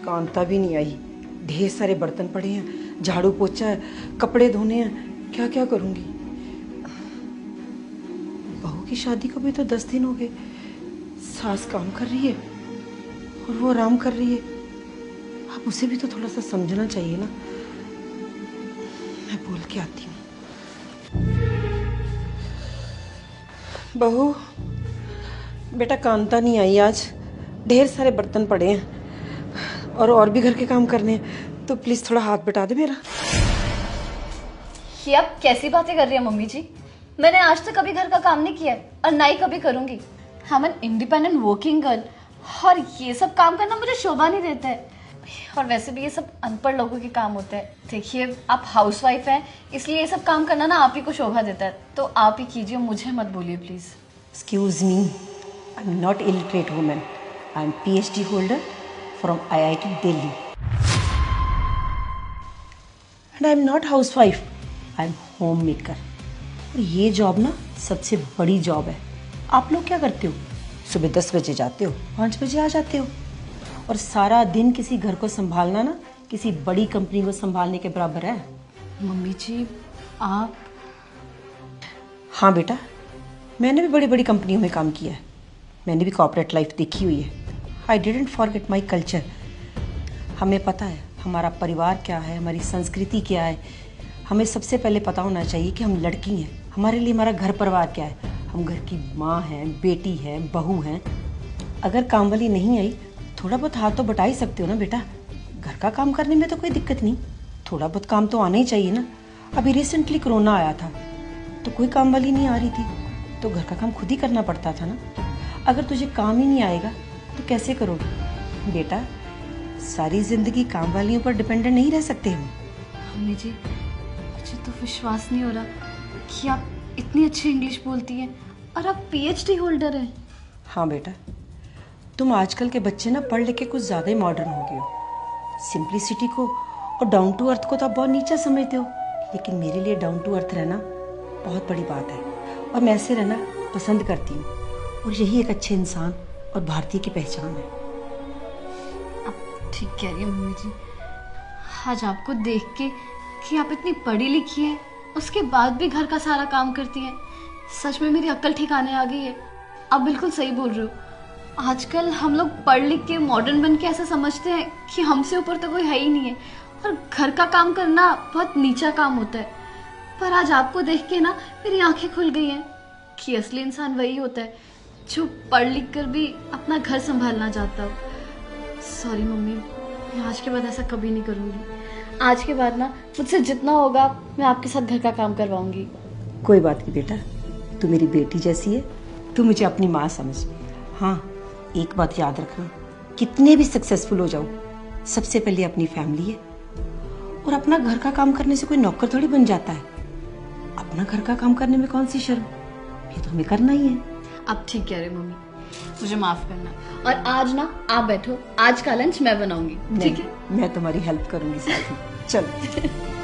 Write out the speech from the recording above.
कांता भी नहीं आई। ढेर सारे बर्तन पड़े हैं, झाड़ू पोछा है, कपड़े धोने हैं, क्या क्या करूंगी। बहू की शादी को भी तो 10 दिन हो गए। सास काम कर रही है और वो आराम कर रही है। अब उसे भी तो थोड़ा सा समझना चाहिए ना। मैं बोल के आती हूँ। बहू बेटा, कांता नहीं आई आज। ढेर सारे बर्तन पड़े हैं और भी घर के काम करने हैं, तो प्लीज थोड़ा हाथ बटा दे मेरा। ये आप कैसी बातें कर रही हैं मम्मी जी? मैंने आज तक कभी घर का काम नहीं किया है और ना ही कभी करूंगी। हम एन इंडिपेंडेंट वर्किंग गर्ल, और ये सब काम करना मुझे शोभा नहीं देता है। और वैसे भी ये सब अनपढ़ लोगों के काम होते हैं। देखिए, आप हाउसवाइफ हैं, इसलिए ये सब काम करना ना आप ही को शोभा देता है, तो आप ही कीजिए, मुझे मत बोलिए please. Excuse me, I am not illiterate woman. I am PhD holder from IIT Delhi and I am not housewife, I am home maker. और ये जॉब ना सबसे बड़ी जॉब है। आप लोग क्या करते हो? सुबह 10 बजे जाते हो, 5 बजे आ जाते हो, और सारा दिन किसी घर को संभालना ना किसी बड़ी कंपनी को संभालने के बराबर है। मम्मी जी आप... हाँ बेटा, मैंने भी बड़ी बड़ी कंपनियों में काम किया है। मैंने भी कॉर्पोरेट लाइफ देखी हुई है। I didn't forget my culture. हमें पता है हमारा परिवार क्या है, हमारी संस्कृति क्या है। हमें सबसे पहले पता होना चाहिए कि हम लड़की हैं, हमारे लिए हमारा घर परिवार क्या है। हम घर की माँ हैं, बेटी हैं, बहू हैं। अगर काम वाली नहीं आई, थोड़ा बहुत हाथ तो बटा ही सकते हो ना बेटा। घर का काम करने में तो कोई दिक्कत नहीं, थोड़ा बहुत काम तो आना ही चाहिए ना। अभी रिसेंटली कोरोना आया था तो कोई काम वाली नहीं आ रही थी, तो घर का काम खुद ही करना पड़ता था ना। अगर तुझे काम ही नहीं आएगा तो कैसे करोगे बेटा? सारी जिंदगी काम वालियों पर डिपेंडेंट नहीं रह सकते हम। मम्मी जी, मुझे तो विश्वास नहीं हो रहा कि आप इतनी अच्छी इंग्लिश बोलती हैं और आप PhD होल्डर हैं। हाँ बेटा, तुम आजकल के बच्चे ना पढ़ लिख के कुछ ज़्यादा ही मॉडर्न हो गए हो। सिंप्लिसिटी को और डाउन टू अर्थ को तो आप बहुत नीचा समझते हो, लेकिन मेरे लिए डाउन टू अर्थ रहना बहुत बड़ी बात है, और मैं ऐसे रहना पसंद करती हूँ। और यही एक अच्छे इंसान और भारतीय की पहचान है। आप ठीक कह रही हैं मम्मी जी। आज आपको देख के कि आप इतनी पढ़ी लिखी हैं, उसके बाद भी घर का सारा काम करती हैं, सच में मेरी अक्ल ठिकाने आ गई है। आप बिल्कुल सही बोल रहे हो। आजकल हम लोग पढ़ लिख के मॉडर्न बन के ऐसा समझते हैं कि हमसे ऊपर तो कोई है ही नहीं है, और घर का काम करना बहुत नीचा काम होता है। पर आज आपको देख के ना मेरी आंखें खुल गई हैं कि असली इंसान वही होता है जो पढ़ लिख कर भी अपना घर संभालना चाहता हो। सॉरी मम्मी, मैं आज के बाद ऐसा कभी नहीं करूँगी। आज के बाद ना मुझसे जितना होगा मैं आपके साथ घर का काम करवाऊंगी। कोई बात नहीं बेटा, तू मेरी बेटी जैसी है, तू मुझे अपनी माँ समझ। हाँ, एक बात याद रखना, कितने भी सक्सेसफुल हो जाओ, सबसे पहले अपनी फैमिली है। और अपना घर का काम करने से कोई नौकर थोड़ी बन जाता है। अपना घर का काम करने में कौन सी शर्म, ये तो हमें करना ही है। आप ठीक कह रहे मम्मी, मुझे माफ करना। और आज ना आप बैठो, आज का लंच मैं बनाऊंगी, ठीक है? मैं तुम्हारी हेल्प करूंगी साथ में। चलो।